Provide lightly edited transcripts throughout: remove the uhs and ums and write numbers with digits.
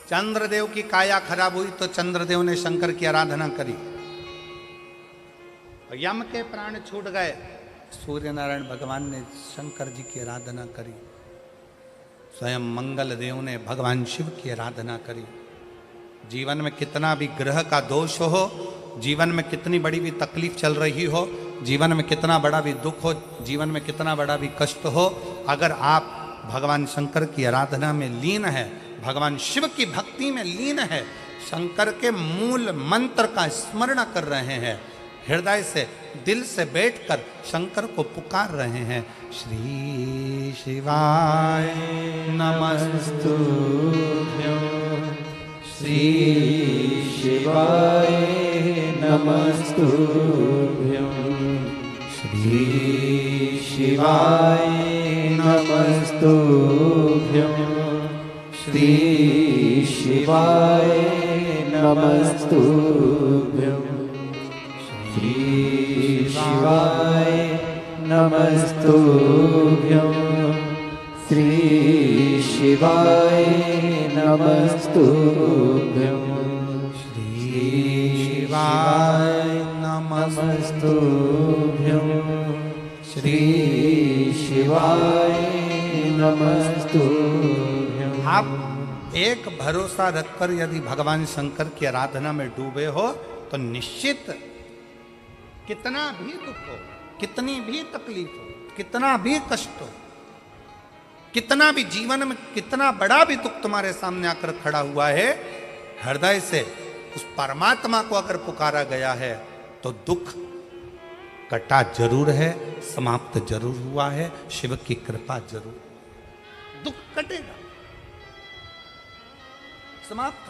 चंद्रदेव की काया खराब हुई तो चंद्रदेव ने शंकर की आराधना करी। यम के प्राण छूट गए, सूर्य नारायण भगवान ने शंकर जी की आराधना करी। स्वयं मंगल देव ने भगवान शिव की आराधना करी। जीवन में कितना भी ग्रह का दोष हो, जीवन में कितनी बड़ी भी तकलीफ चल रही हो, जीवन में कितना बड़ा भी दुख हो, जीवन में कितना बड़ा भी कष्ट हो, अगर आप भगवान शंकर की आराधना में लीन है, भगवान शिव की भक्ति में लीन है, शंकर के मूल मंत्र का स्मरण कर रहे हैं, हृदय से दिल से बैठकर शंकर को पुकार रहे हैं, श्री शिवाय नमस्तुभ्यं, श्री शिवाय नमस्तुभ्यं, श्री शिवाय नमस्तुभ्यं, श्री शिवाय नमस्तुभ्यं, श्री शिवाय नमस्तुभ्यं, श्री शिवाय नमस्तुभ्यं, श्री शिवाय नमस्तुभ्यं, श्री शिवाय नमस्तुभ्यं। आप एक भरोसा रखकर यदि भगवान शंकर की आराधना में डूबे हो तो निश्चित कितना भी दुख हो, कितनी भी तकलीफ हो, कितना भी कष्ट हो, कितना भी जीवन में कितना बड़ा भी दुख तुम्हारे सामने आकर खड़ा हुआ है, हृदय से उस परमात्मा को अगर पुकारा गया है तो दुख कटा जरूर है, समाप्त जरूर हुआ है, शिव की कृपा जरूर, दुख कटेगा, समाप्त।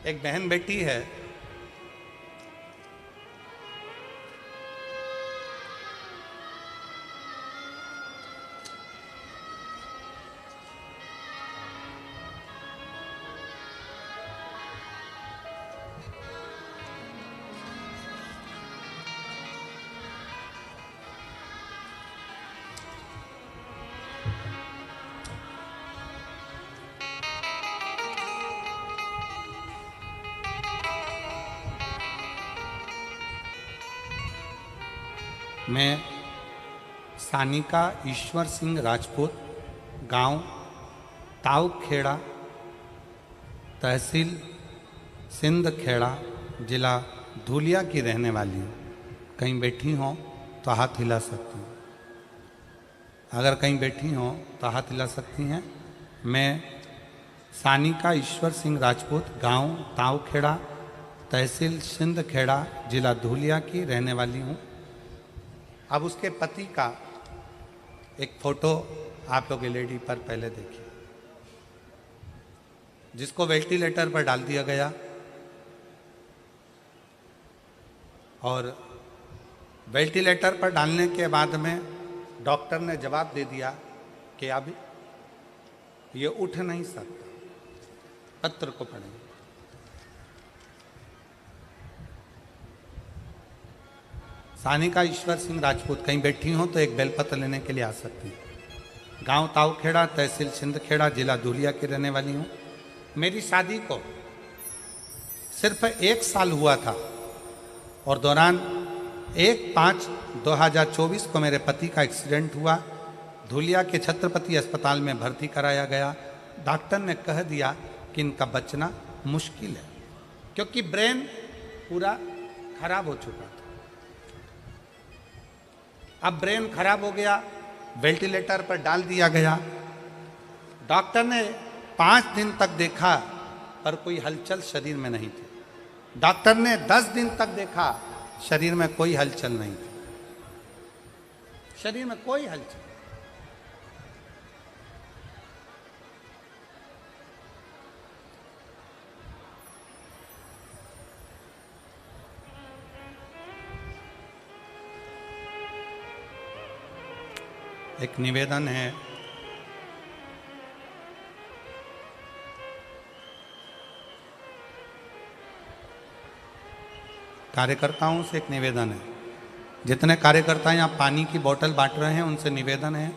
एक बहन बेटी है, मैं सानिका ईश्वर सिंह राजपूत, गांव ताऊखेड़ा, तहसील सिंध खेड़ा, जिला धुलिया की रहने वाली हूँ। कहीं बैठी हों तो हाथ हिला सकती हूँ, अगर कहीं बैठी हों तो हाथ हिला सकती हैं। मैं सानिका ईश्वर सिंह राजपूत, गांव ताऊखेड़ा, तहसील सिंध खेड़ा, जिला धुलिया की रहने वाली हूँ। अब उसके पति का एक फोटो आप लोग एलईडी पर पहले देखिए, जिसको वेंटिलेटर पर डाल दिया गया और वेंटिलेटर पर डालने के बाद में डॉक्टर ने जवाब दे दिया कि अब ये उठ नहीं सकता। पत्र को पढ़ेंगे। सानिका ईश्वर सिंह राजपूत, कहीं बैठी हो तो एक बेलपत्र लेने के लिए आ सकती हैं। गांव ताऊखेड़ा, तहसील सिंधखेड़ा, जिला धुलिया की रहने वाली हूँ। मेरी शादी को सिर्फ 1 साल हुआ था और दौरान 1/5/2024 को मेरे पति का एक्सीडेंट हुआ। धुलिया के छत्रपति अस्पताल में भर्ती कराया गया। डॉक्टर ने कह दिया कि इनका बचना मुश्किल है, क्योंकि ब्रेन पूरा खराब हो चुका था। अब ब्रेन खराब हो गया, वेंटिलेटर पर डाल दिया गया। डॉक्टर ने 5 दिन तक देखा पर कोई हलचल शरीर में नहीं थी। डॉक्टर ने 10 दिन तक देखा, शरीर में कोई हलचल नहीं थी, शरीर में कोई हलचल। एक निवेदन है, कार्यकर्ताओं से एक निवेदन है। जितने कार्यकर्ता यहाँ पानी की बोतल बांट रहे हैं उनसे निवेदन है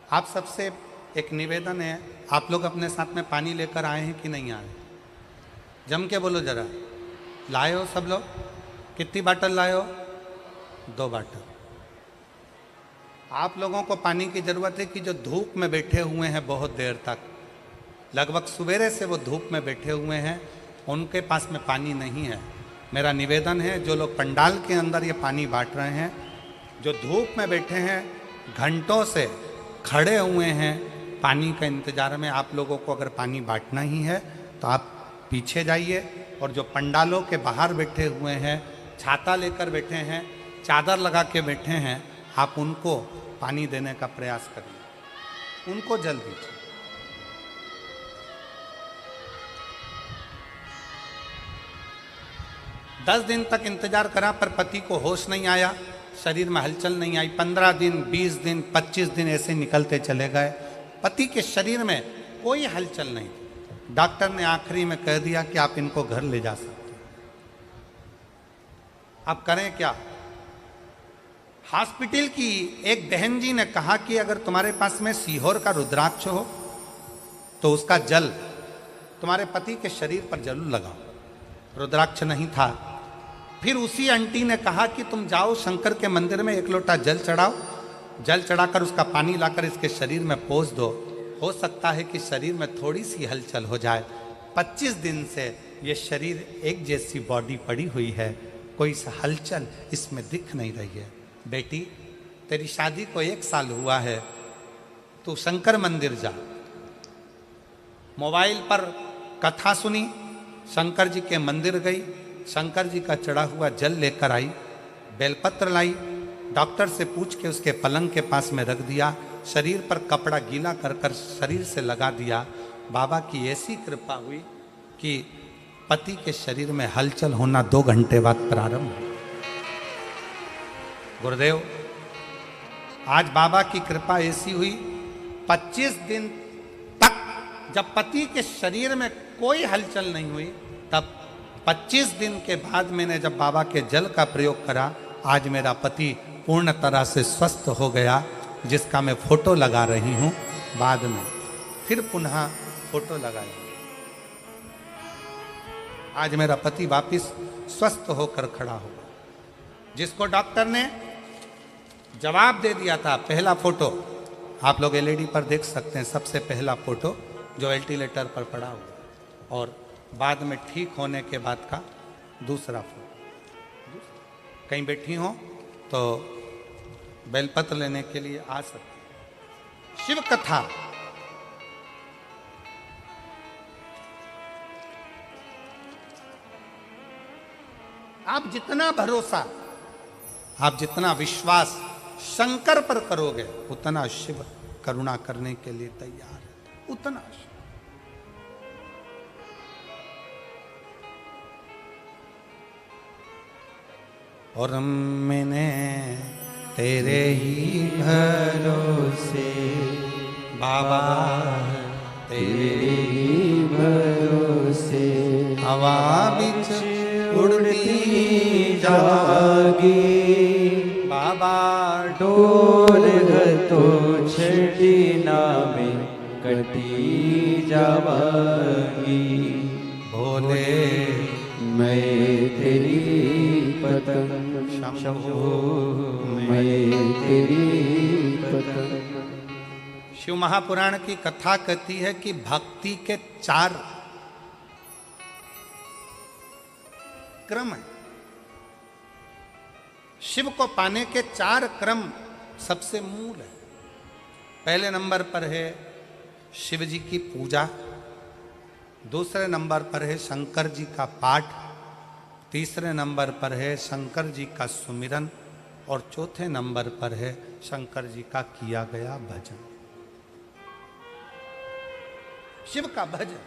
आप सबसे एक निवेदन है, आप लोग अपने साथ में पानी लेकर आए हैं कि नहीं आए? जम के बोलो जरा। लाए हो सब लोग? कितनी बाटल लाए हो? 2 बाटल। आप लोगों को पानी की जरूरत है कि जो धूप में बैठे हुए हैं बहुत देर तक, लगभग सवेरे से वो धूप में बैठे हुए हैं, उनके पास में पानी नहीं है। मेरा निवेदन है, जो लोग पंडाल के अंदर ये पानी बांट रहे हैं, जो धूप में बैठे हैं, घंटों से खड़े हुए हैं पानी का इंतजार में, आप लोगों को अगर पानी बांटना ही है तो आप पीछे जाइए, और जो पंडालों के बाहर बैठे हुए हैं, छाता लेकर बैठे हैं, चादर लगा के बैठे हैं, आप उनको पानी देने का प्रयास करिए, उनको जल दीजिए। दस दिन तक इंतजार करा पर पति को होश नहीं आया, शरीर में हलचल नहीं आई। 15 दिन, 20 दिन, 25 दिन ऐसे निकलते चले गए, पति के शरीर में कोई हलचल नहीं थी। डॉक्टर ने आखिरी में कह दिया कि आप इनको घर ले जा सकते हैं। अब करें क्या? हॉस्पिटल की एक बहन जी ने कहा कि अगर तुम्हारे पास में सीहोर का रुद्राक्ष हो तो उसका जल तुम्हारे पति के शरीर पर जरूर लगाओ। रुद्राक्ष नहीं था। फिर उसी आंटी ने कहा कि तुम जाओ शंकर के मंदिर में 1 लोटा जल चढ़ाओ, जल चढ़ाकर उसका पानी लाकर इसके शरीर में पोंछ दो, हो सकता है कि शरीर में थोड़ी सी हलचल हो जाए। 25 दिन से ये शरीर एक जैसी बॉडी पड़ी हुई है, कोई सा हलचल इसमें दिख नहीं रही है। बेटी, तेरी शादी को 1 साल हुआ है, तू शंकर मंदिर जा। मोबाइल पर कथा सुनी, शंकर जी के मंदिर गई, शंकर जी का चढ़ा हुआ जल लेकर आई, बेलपत्र लाई, डॉक्टर से पूछ के उसके पलंग के पास में रख दिया, शरीर पर कपड़ा गीला कर कर शरीर से लगा दिया। बाबा की ऐसी कृपा हुई कि पति के शरीर में हलचल होना 2 घंटे बाद प्रारंभ हुआ। गुरुदेव, आज बाबा की कृपा ऐसी हुई, 25 दिन तक जब पति के शरीर में कोई हलचल नहीं हुई, तब 25 दिन के बाद मैंने जब बाबा के जल का प्रयोग करा, आज मेरा पति पूर्ण तरह से स्वस्थ हो गया, जिसका मैं फोटो लगा रही हूँ। बाद में फिर पुनः फोटो लगाई। आज मेरा पति वापिस स्वस्थ होकर खड़ा होगा। जिसको डॉक्टर ने जवाब दे दिया था, पहला फोटो आप लोग एलईडी पर देख सकते हैं, सबसे पहला फोटो जो वेंटिलेटर पर पड़ा हुआ, और बाद में ठीक होने के बाद का दूसरा फोटो। कहीं बैठी हो तो बेलपत्र लेने के लिए आ सकते। शिव कथा, आप जितना भरोसा, आप जितना विश्वास शंकर पर करोगे, उतना शिव करुणा करने के लिए तैयार है, उतना शिव। और मैंने तेरे ही भरोसे बाबा, तेरे ही भरोसे हवा बिच उड़ती जागी, बाबा डोर तो छड़ी नामे कटी जावागी। भोले मैं तेरी पतंग शंभो, मैं तेरी पतंग। शिव महापुराण की कथा कहती है कि भक्ति के 4 क्रम है। शिव को पाने के 4 क्रम सबसे मूल है। पहले नंबर पर है शिव जी की पूजा, दूसरे नंबर पर है शंकर जी का पाठ, तीसरे नंबर पर है शंकर जी का सुमिरन, और चौथे नंबर पर है शंकर जी का किया गया भजन। शिव का भजन